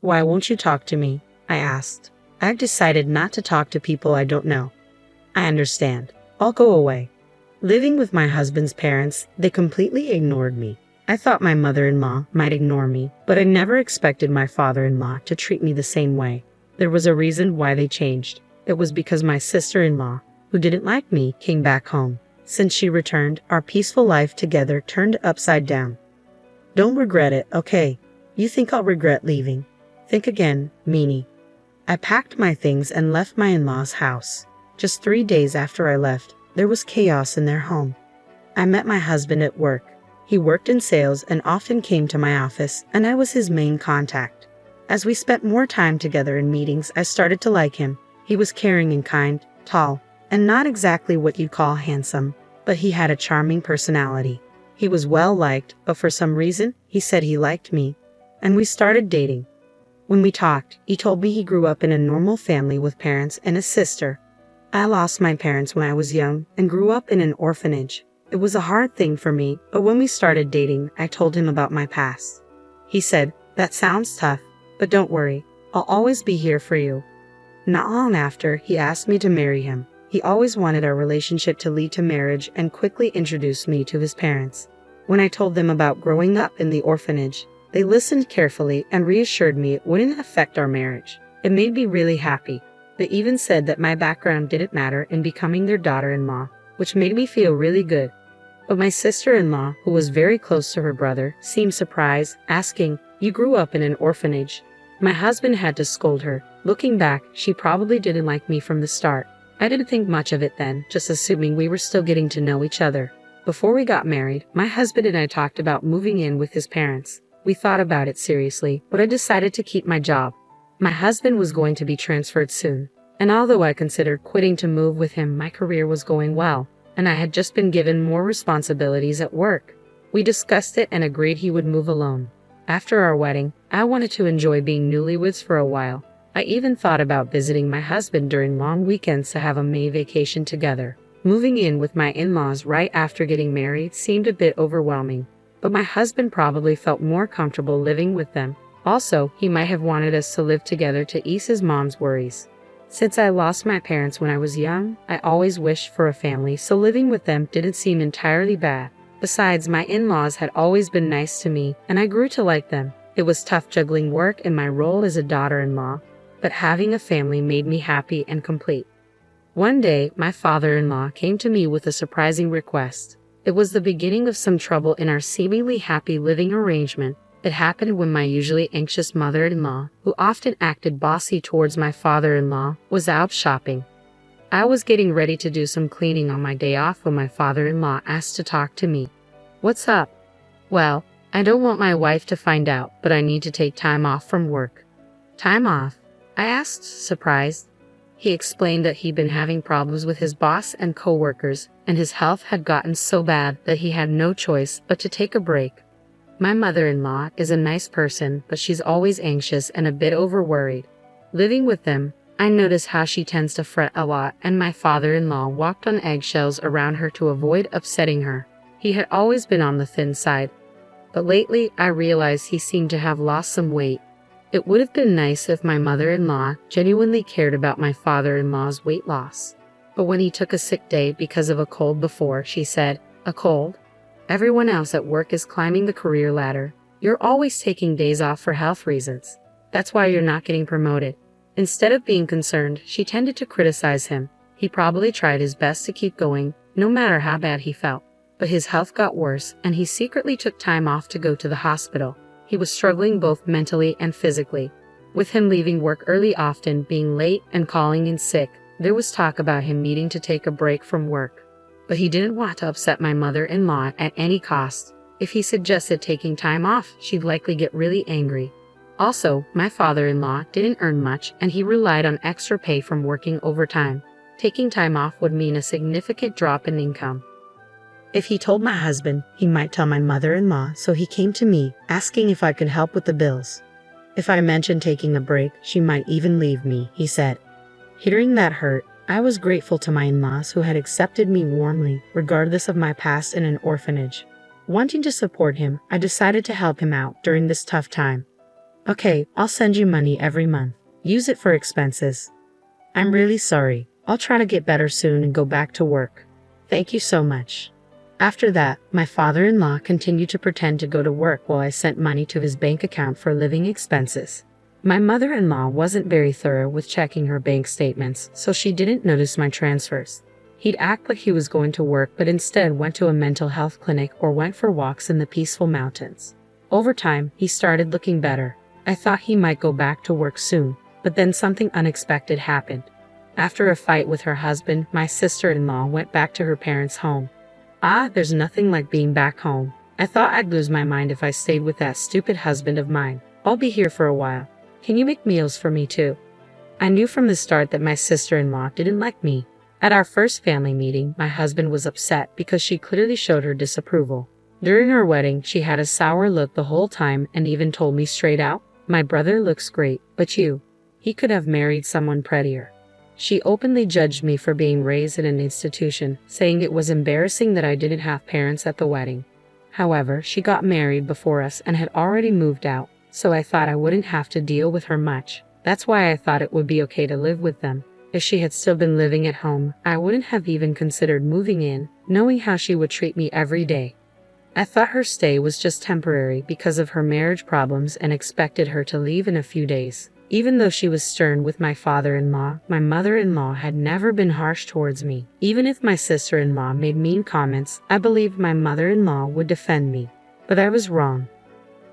Why won't you talk to me? I asked. I've decided not to talk to people I don't know. I understand. I'll go away. Living with my husband's parents, they completely ignored me. I thought my mother-in-law might ignore me, but I never expected my father-in-law to treat me the same way. There was a reason why they changed. It was because my sister-in-law, who didn't like me, came back home. Since she returned, our peaceful life together turned upside down. Don't regret it, okay? You think I'll regret leaving? Think again, meanie. I packed my things and left my in-laws' house. Just 3 days after I left, there was chaos in their home. I met my husband at work. He worked in sales and often came to my office, and I was his main contact. As we spent more time together in meetings, I started to like him. He was caring and kind, tall, and not exactly what you'd call handsome, but he had a charming personality. He was well liked, but for some reason, he said he liked me, and we started dating. When we talked, he told me he grew up in a normal family with parents and a sister. I lost my parents when I was young and grew up in an orphanage. It was a hard thing for me, but when we started dating, I told him about my past. He said, "That sounds tough, but don't worry, I'll always be here for you." Not long after, he asked me to marry him. He always wanted our relationship to lead to marriage and quickly introduced me to his parents. When I told them about growing up in the orphanage, they listened carefully and reassured me it wouldn't affect our marriage. It made me really happy. They even said that my background didn't matter in becoming their daughter-in-law, which made me feel really good. But my sister-in-law, who was very close to her brother, seemed surprised, asking, "You grew up in an orphanage?" My husband had to scold her. Looking back, she probably didn't like me from the start. I didn't think much of it then, just assuming we were still getting to know each other. Before we got married, my husband and I talked about moving in with his parents. We thought about it seriously, but I decided to keep my job. My husband was going to be transferred soon, and although I considered quitting to move with him, my career was going well, and I had just been given more responsibilities at work. We discussed it and agreed he would move alone. After our wedding, I wanted to enjoy being newlyweds for a while. I even thought about visiting my husband during long weekends to have a May vacation together. Moving in with my in-laws right after getting married seemed a bit overwhelming, but my husband probably felt more comfortable living with them. Also, he might have wanted us to live together to ease his mom's worries. Since I lost my parents when I was young, I always wished for a family, so living with them didn't seem entirely bad. Besides, my in-laws had always been nice to me, and I grew to like them. It was tough juggling work and my role as a daughter-in-law, but having a family made me happy and complete. One day, my father-in-law came to me with a surprising request. It was the beginning of some trouble in our seemingly happy living arrangement. It happened when my usually anxious mother-in-law, who often acted bossy towards my father-in-law, was out shopping. I was getting ready to do some cleaning on my day off when my father-in-law asked to talk to me. "What's up?" "Well, I don't want my wife to find out, but I need to take time off from work." "Time off?" I asked, surprised. He explained that he'd been having problems with his boss and co-workers, and his health had gotten so bad that he had no choice but to take a break. My mother-in-law is a nice person, but she's always anxious and a bit over-worried. Living with them, I notice how she tends to fret a lot, and my father-in-law walked on eggshells around her to avoid upsetting her. He had always been on the thin side, but lately I realized he seemed to have lost some weight. It would have been nice if my mother-in-law genuinely cared about my father-in-law's weight loss. But when he took a sick day because of a cold before, she said, "A cold? Everyone else at work is climbing the career ladder. You're always taking days off for health reasons. That's why you're not getting promoted." Instead of being concerned, she tended to criticize him. He probably tried his best to keep going, no matter how bad he felt. But his health got worse, and he secretly took time off to go to the hospital. He was struggling both mentally and physically. With him leaving work early, often being late, and calling in sick, there was talk about him needing to take a break from work. But he didn't want to upset my mother-in-law at any cost. If he suggested taking time off, she'd likely get really angry. Also, my father-in-law didn't earn much, and he relied on extra pay from working overtime. Taking time off would mean a significant drop in income. If he told my husband, he might tell my mother-in-law, so he came to me, asking if I could help with the bills. If I mentioned taking a break, she might even leave me, he said. Hearing that hurt, I was grateful to my in-laws who had accepted me warmly, regardless of my past in an orphanage. Wanting to support him, I decided to help him out during this tough time. Okay, I'll send you money every month. Use it for expenses. I'm really sorry. I'll try to get better soon and go back to work. Thank you so much. After that, my father-in-law continued to pretend to go to work while I sent money to his bank account for living expenses. My mother-in-law wasn't very thorough with checking her bank statements, so she didn't notice my transfers. He'd act like he was going to work but instead went to a mental health clinic or went for walks in the peaceful mountains. Over time, he started looking better. I thought he might go back to work soon, but then something unexpected happened. After a fight with her husband, my sister-in-law went back to her parents' home. There's nothing like being back home. I thought I'd lose my mind if I stayed with that stupid husband of mine. I'll be here for a while. Can you make meals for me too? I knew from the start that my sister-in-law didn't like me. At our first family meeting, my husband was upset because she clearly showed her disapproval. During our wedding, she had a sour look the whole time and even told me straight out, "My brother looks great, but you. He could have married someone prettier." She openly judged me for being raised in an institution, saying it was embarrassing that I didn't have parents at the wedding. However, she got married before us and had already moved out, so I thought I wouldn't have to deal with her much. That's why I thought it would be okay to live with them. If she had still been living at home, I wouldn't have even considered moving in, knowing how she would treat me every day. I thought her stay was just temporary because of her marriage problems and expected her to leave in a few days. Even though she was stern with my father-in-law, my mother-in-law had never been harsh towards me. Even if my sister-in-law made mean comments, I believed my mother-in-law would defend me. But I was wrong.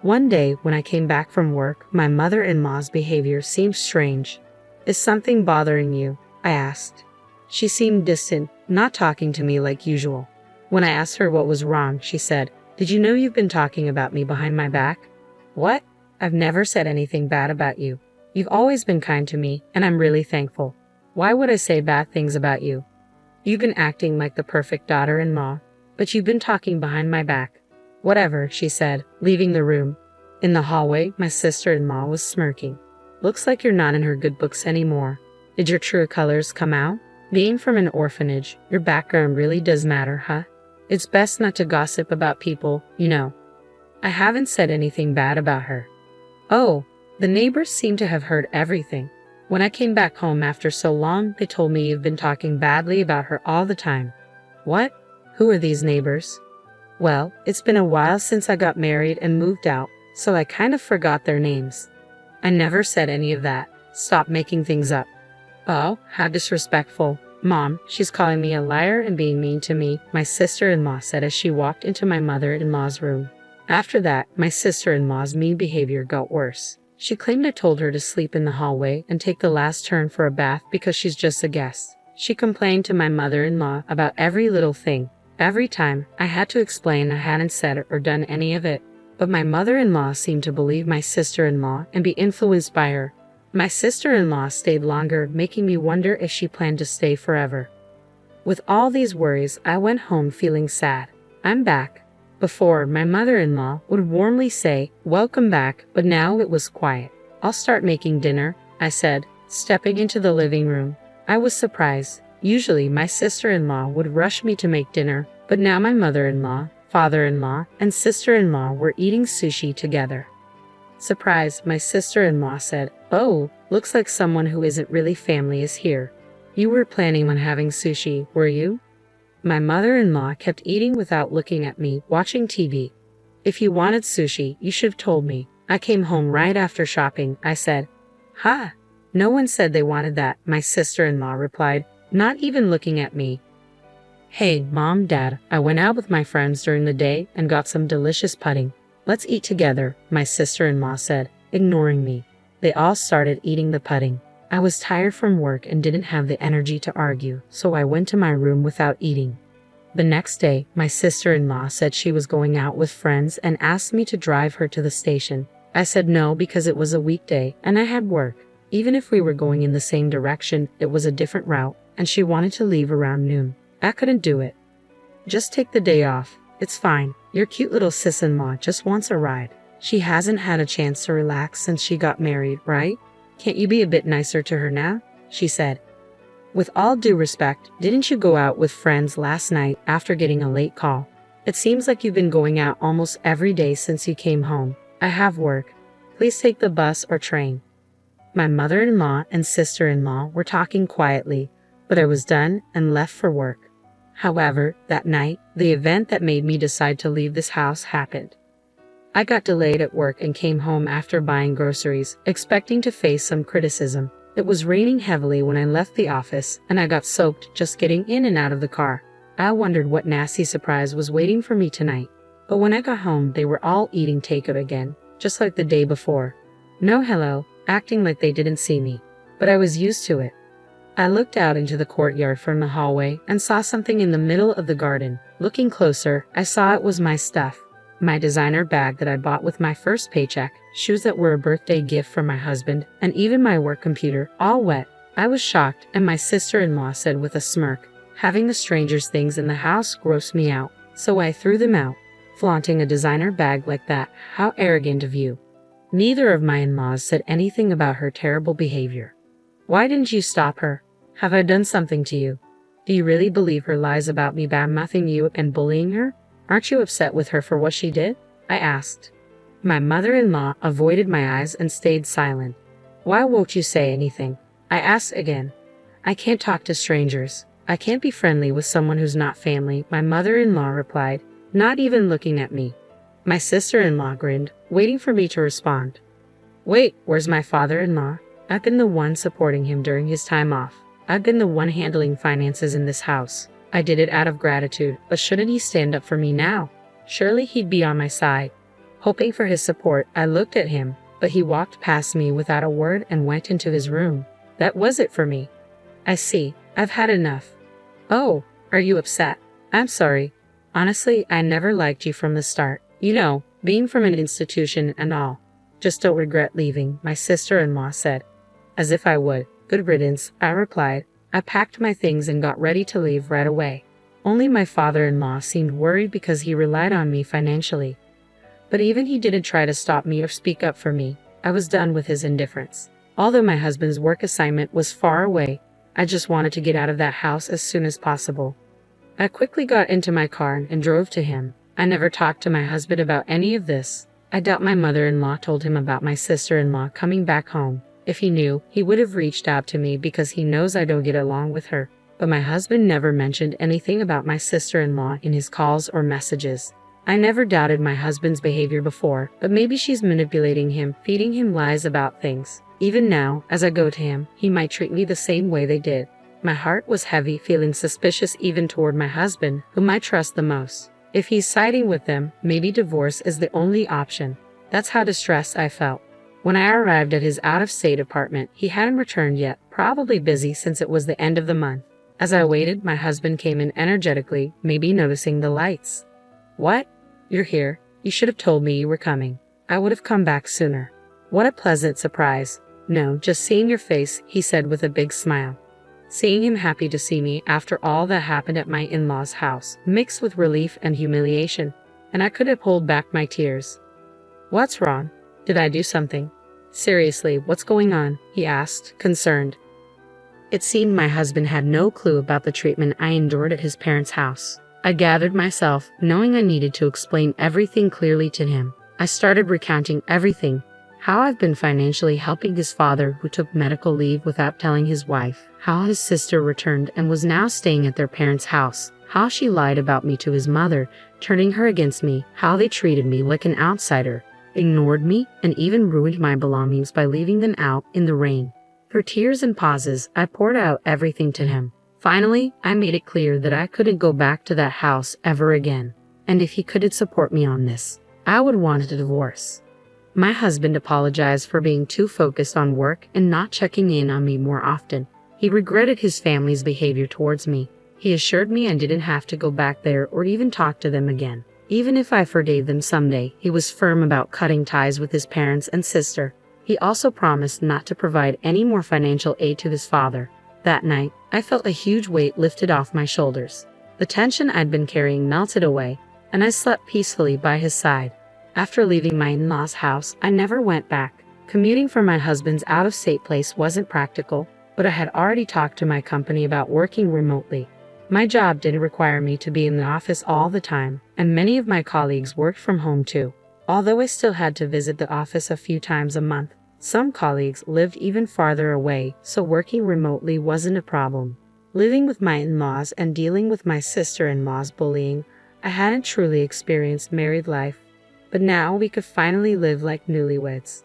One day, when I came back from work, my mother-in-law's behavior seemed strange. "Is something bothering you?" I asked. She seemed distant, not talking to me like usual. When I asked her what was wrong, she said, "Did you know you've been talking about me behind my back?" "What? I've never said anything bad about you. You've always been kind to me, and I'm really thankful. Why would I say bad things about you? You've been acting like the perfect daughter-in-law, but you've been talking behind my back." "Whatever," she said, leaving the room. In the hallway, my sister-in-law was smirking. "Looks like you're not in her good books anymore. Did your true colors come out? Being from an orphanage, your background really does matter, huh? It's best not to gossip about people, you know." I haven't said anything bad about her. Oh, the neighbors seem to have heard everything. When I came back home after so long, they told me you've been talking badly about her all the time. What? Who are these neighbors? Well, it's been a while since I got married and moved out, so I kind of forgot their names. I never said any of that. Stop making things up. Oh, how disrespectful. Mom, she's calling me a liar and being mean to me, my sister-in-law said as she walked into my mother-in-law's room. After that, my sister-in-law's mean behavior got worse. She claimed I told her to sleep in the hallway and take the last turn for a bath because she's just a guest. She complained to my mother-in-law about every little thing. Every time, I had to explain I hadn't said or done any of it. But my mother-in-law seemed to believe my sister-in-law and be influenced by her. My sister-in-law stayed longer, making me wonder if she planned to stay forever. With all these worries, I went home feeling sad. I'm back. Before, my mother-in-law would warmly say, "Welcome back," but now it was quiet. "I'll start making dinner," I said, stepping into the living room. I was surprised. Usually, my sister-in-law would rush me to make dinner, but now my mother-in-law, father-in-law, and sister-in-law were eating sushi together. Surprised, my sister-in-law said, "Oh, looks like someone who isn't really family is here. You were planning on having sushi, were you?" My mother-in-law kept eating without looking at me, watching TV. "If you wanted sushi, you should have told me. I came home right after shopping," I said. "Ha! No one said they wanted that," my sister-in-law replied, not even looking at me. "Hey, Mom, Dad, I went out with my friends during the day and got some delicious pudding. Let's eat together," my sister-in-law said, ignoring me. They all started eating the pudding. I was tired from work and didn't have the energy to argue, so I went to my room without eating. The next day, my sister-in-law said she was going out with friends and asked me to drive her to the station. I said no because it was a weekday and I had work. Even if we were going in the same direction, it was a different route, and she wanted to leave around noon. I couldn't do it. "Just take the day off. It's fine. Your cute little sis-in-law just wants a ride. She hasn't had a chance to relax since she got married, right? Can't you be a bit nicer to her now?" she said. "With all due respect, didn't you go out with friends last night after getting a late call? It seems like you've been going out almost every day since you came home." "I have work." Please take the bus or train. My mother-in-law and sister-in-law were talking quietly, but I was done and left for work. However, that night, the event that made me decide to leave this house happened. I got delayed at work and came home after buying groceries, expecting to face some criticism. It was raining heavily when I left the office, and I got soaked just getting in and out of the car. I wondered what nasty surprise was waiting for me tonight. But when I got home, they were all eating takeout again, just like the day before. No hello, acting like they didn't see me. But I was used to it. I looked out into the courtyard from the hallway and saw something in the middle of the garden. Looking closer, I saw it was my stuff. My designer bag that I bought with my first paycheck, shoes that were a birthday gift from my husband, and even my work computer, all wet. I was shocked, and my sister-in-law said with a smirk, "Having the strangers' things in the house grossed me out, so I threw them out." Flaunting a designer bag like that, how arrogant of you. Neither of my in-laws said anything about her terrible behavior. Why didn't you stop her? Have I done something to you? Do you really believe her lies about me bad-mouthing you and bullying her? Aren't you upset with her for what she did? I asked. My mother-in-law avoided my eyes and stayed silent. Why won't you say anything? I asked again. I can't talk to strangers. I can't be friendly with someone who's not family, my mother-in-law replied, not even looking at me. My sister-in-law grinned, waiting for me to respond. Wait, where's my father-in-law? I've been the one supporting him during his time off. I've been the one handling finances in this house. I did it out of gratitude, but shouldn't he stand up for me now? Surely he'd be on my side. Hoping for his support, I looked at him, but he walked past me without a word and went into his room. That was it for me. I see, I've had enough. Oh, are you upset? I'm sorry. Honestly, I never liked you from the start. You know, being from an institution and all. Just don't regret leaving, my sister-in-law said. As if I would. Good riddance, I replied. I packed my things and got ready to leave right away. Only my father-in-law seemed worried because he relied on me financially. But even he didn't try to stop me or speak up for me. I was done with his indifference. Although my husband's work assignment was far away, I just wanted to get out of that house as soon as possible. I quickly got into my car and drove to him. I never talked to my husband about any of this. I doubt my mother-in-law told him about my sister-in-law coming back home. If he knew, he would have reached out to me because he knows I don't get along with her. But my husband never mentioned anything about my sister-in-law in his calls or messages. I never doubted my husband's behavior before, but maybe she's manipulating him, feeding him lies about things. Even now, as I go to him, he might treat me the same way they did. My heart was heavy, feeling suspicious even toward my husband, whom I trust the most. If he's siding with them, maybe divorce is the only option. That's how distressed I felt. When I arrived at his out-of-state apartment, he hadn't returned yet, probably busy since it was the end of the month. As I waited, my husband came in energetically, maybe noticing the lights. What? You're here. You should have told me you were coming. I would have come back sooner. What a pleasant surprise. No, just seeing your face, he said with a big smile. Seeing him happy to see me after all that happened at my in-laws' house, mixed with relief and humiliation, and I could have pulled back my tears. What's wrong? Did I do something? Seriously, what's going on? He asked, concerned. It seemed my husband had no clue about the treatment I endured at his parents' house. I gathered myself, knowing I needed to explain everything clearly to him. I started recounting everything. How I've been financially helping his father who took medical leave without telling his wife. How his sister returned and was now staying at their parents' house. How she lied about me to his mother, turning her against me. How they treated me like an outsider, ignored me, and even ruined my belongings by leaving them out in the rain. Through tears and pauses, I poured out everything to him. Finally, I made it clear that I couldn't go back to that house ever again. And if he couldn't support me on this, I would want a divorce. My husband apologized for being too focused on work and not checking in on me more often. He regretted his family's behavior towards me. He assured me I didn't have to go back there or even talk to them again. Even if I forgave them someday, he was firm about cutting ties with his parents and sister. He also promised not to provide any more financial aid to his father. That night, I felt a huge weight lifted off my shoulders. The tension I'd been carrying melted away, and I slept peacefully by his side. After leaving my in-laws' house, I never went back. Commuting from my husband's out-of-state place wasn't practical, but I had already talked to my company about working remotely. My job didn't require me to be in the office all the time, and many of my colleagues worked from home too. Although I still had to visit the office a few times a month, some colleagues lived even farther away, so working remotely wasn't a problem. Living with my in-laws and dealing with my sister-in-law's bullying, I hadn't truly experienced married life. But now we could finally live like newlyweds.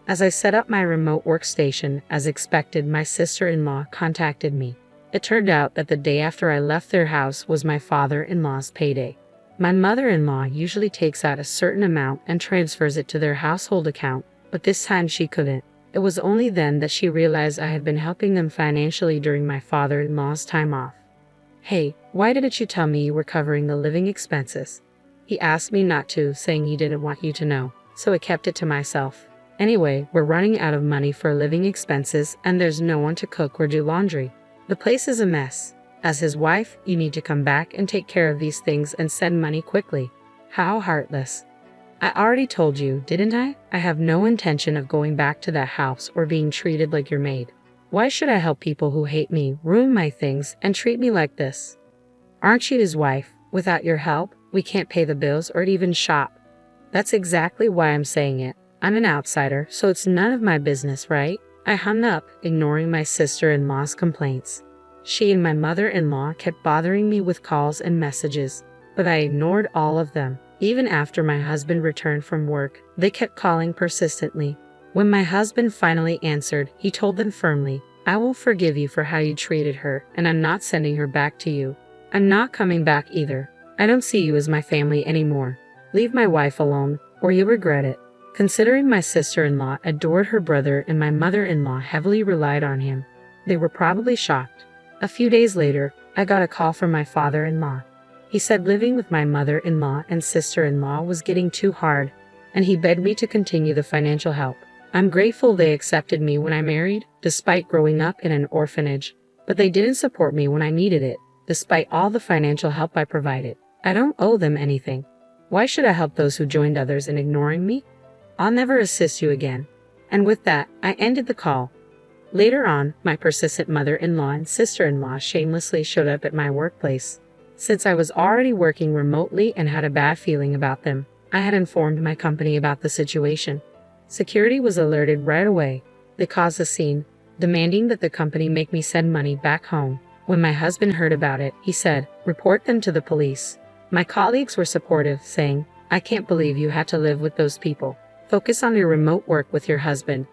As I set up my remote workstation, as expected, my sister-in-law contacted me. It turned out that the day after I left their house was my father-in-law's payday. My mother-in-law usually takes out a certain amount and transfers it to their household account, but this time she couldn't. It was only then that she realized I had been helping them financially during my father-in-law's time off. "Hey, why didn't you tell me you were covering the living expenses?" He asked me not to, saying he didn't want you to know, so I kept it to myself. Anyway, we're running out of money for living expenses and there's no one to cook or do laundry. The place is a mess. As his wife, you need to come back and take care of these things and send money quickly. How heartless. I already told you, didn't I? I have no intention of going back to that house or being treated like your maid. Why should I help people who hate me, ruin my things, and treat me like this? Aren't you his wife? Without your help, we can't pay the bills or even shop. That's exactly why I'm saying it. I'm an outsider, so it's none of my business, right? I hung up, ignoring my sister-in-law's complaints. She and my mother-in-law kept bothering me with calls and messages, but I ignored all of them. Even after my husband returned from work, they kept calling persistently. When my husband finally answered, he told them firmly, "I will forgive you for how you treated her, and I'm not sending her back to you. I'm not coming back either. I don't see you as my family anymore. Leave my wife alone, or you'll regret it." Considering my sister-in-law adored her brother and my mother-in-law heavily relied on him, they were probably shocked. A few days later, I got a call from my father-in-law. He said living with my mother-in-law and sister-in-law was getting too hard, and he begged me to continue the financial help. I'm grateful they accepted me when I married, despite growing up in an orphanage, but they didn't support me when I needed it, despite all the financial help I provided. I don't owe them anything. Why should I help those who joined others in ignoring me? I'll never assist you again. And with that, I ended the call. Later on, my persistent mother-in-law and sister-in-law shamelessly showed up at my workplace. Since I was already working remotely and had a bad feeling about them, I had informed my company about the situation. Security was alerted right away. They caused a scene, demanding that the company make me send money back home. When my husband heard about it, he said, "Report them to the police." My colleagues were supportive, saying, "I can't believe you had to live with those people. Focus on your remote work with your husband."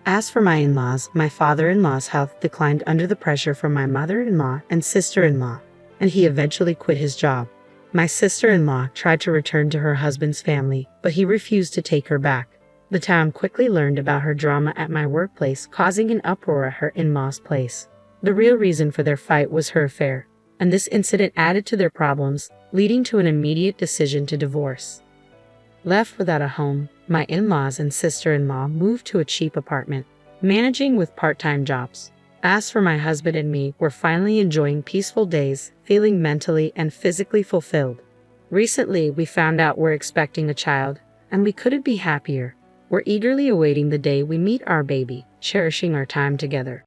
As for my in-laws, my father-in-law's health declined under the pressure from my mother-in-law and sister-in-law, and he eventually quit his job. My sister-in-law tried to return to her husband's family, but he refused to take her back. The town quickly learned about her drama at my workplace, causing an uproar at her in-law's place. The real reason for their fight was her affair, and this incident added to their problems, leading to an immediate decision to divorce. Left without a home, my in-laws and sister-in-law moved to a cheap apartment, managing with part-time jobs. As for my husband and me, we're finally enjoying peaceful days, feeling mentally and physically fulfilled. Recently, we found out we're expecting a child, and we couldn't be happier. We're eagerly awaiting the day we meet our baby, cherishing our time together.